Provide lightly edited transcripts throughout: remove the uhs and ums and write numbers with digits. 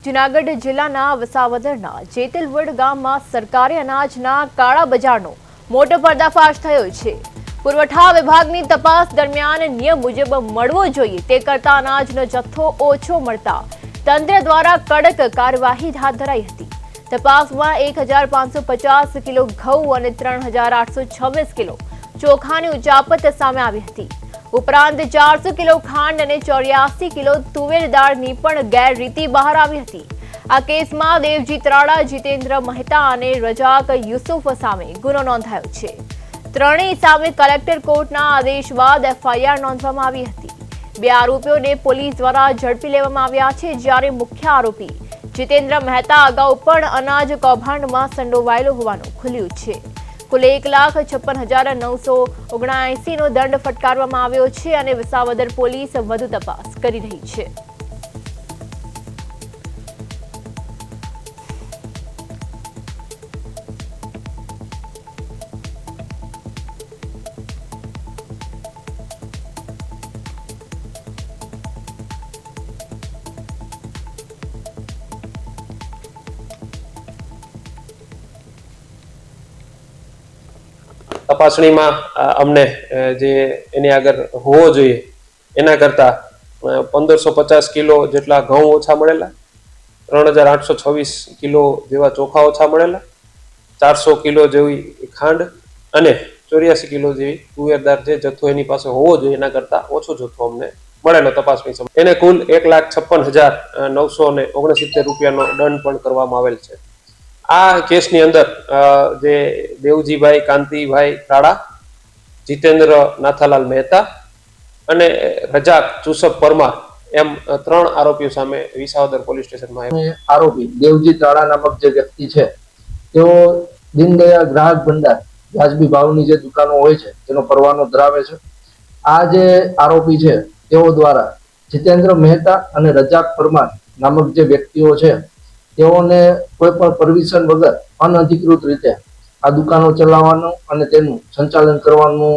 જૂનાગઢ જિલ્લાના વસાવદરના જેતલવડ ગામમાં સરકારી અનાજના કાળા બજારનો મોટો પર્દાફાશ થયો છે। પુરવઠા વિભાગની તપાસ દરમિયાન નિયમ મુજબ મળવો જોઈએ તે કરતા અનાજનો જથ્થો ઓછો મળતા તંત્ર દ્વારા કડક કાર્યવાહી હાથ ધરાઈ હતી। તપાસમાં 1550 કિલો ઘઉં અને 3826 કિલો ચોખાની ઉચાપત સામે આવી હતી। ઉપરાંત 400 કિલો ખાંડ અને 84 કિલો તુવેર દાળની પણ ગેરરીતિ બહાર આવી હતી। આ કેસમાં દેવજી ત્રાડા, જીતેન્દ્ર મહેતા અને રજાક યુસુફ સામે ગુનો નોંધાયો છે। ત્રણેય સામે કલેક્ટર કોર્ટના આદેશ બાદ એફઆઈઆર નોંધવામાં આવી હતી। બે આરોપીઓને પોલીસ દ્વારા ઝડપી લેવામાં આવ્યા છે, જ્યારે મુખ્ય આરોપી જીતેન્દ્ર મહેતા અગાઉ પણ અનાજ કૌભાંડમાં સંડોવાયેલો હોવાનું ખુલ્યું છે। કુલ 1,56,979 નો દંડ ફટકારવામાં આવ્યો છે અને વિસાવદર પોલીસ વધુ તપાસ કરી રહી છે। તપાસણીમાં અમને જે એની આગળ હોવો જોઈએ એના કરતાં 1550 કિલો જેટલા ઘઉં ઓછા મળેલા, 3826 કિલો જેવા ચોખા ઓછા મળેલા, 400 કિલો જેવી ખાંડ અને 84 કિલો જેવી તુવેર દાળ જે જથ્થો એની પાસે હોવો જોઈએ એના કરતાં ઓછો જથ્થો અમને મળેલો તપાસની સમય। એને કુલ 1,56,969 રૂપિયાનો દંડ પણ કરવામાં આવેલ છે। આ કેસની અંદર જે દેવજીભાઈ કાંતિભાઈ ત્રાડા, જીતેન્દ્ર નાથાલાલ મહેતા અને રજાક યુસુફ પરમાર એમ 3 આરોપીઓ સામે વિસાવદર પોલીસ સ્ટેશનમાં આરોપી દેવજી ત્રાડા નામક જે વ્યક્તિ છે તેઓ દીનદયાળ ગ્રાહક ભંડાર વાજબી ભાવની જે દુકાનો હોય છે તેનો પરવાનો ધરાવે છે। આ જે આરોપી છે તેઓ દ્વારા જીતેન્દ્ર મહેતા અને રજાક પરમાર નામક જે વ્યક્તિઓ છે તેઓને કોઈ પણ પરમિશન વગર અનધિકૃત રીતે આ દુકાનો ચલાવવાનું અને તેનું સંચાલન કરવાનું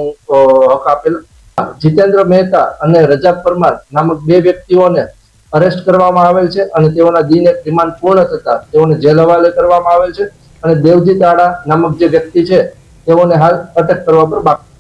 હક આપેલા। જીતેન્દ્ર મહેતા અને રજાક પરમાર નામક બે વ્યક્તિઓને અરેસ્ટ કરવામાં આવેલ છે અને તેઓના દિન એક રિમાન્ડ પૂર્ણ થતા તેઓને જેલ હવાલે કરવામાં આવેલ છે અને દેવજી ત્રાડા નામક જે વ્યક્તિ છે તેઓને હાલ અટક કરવા પર બાકી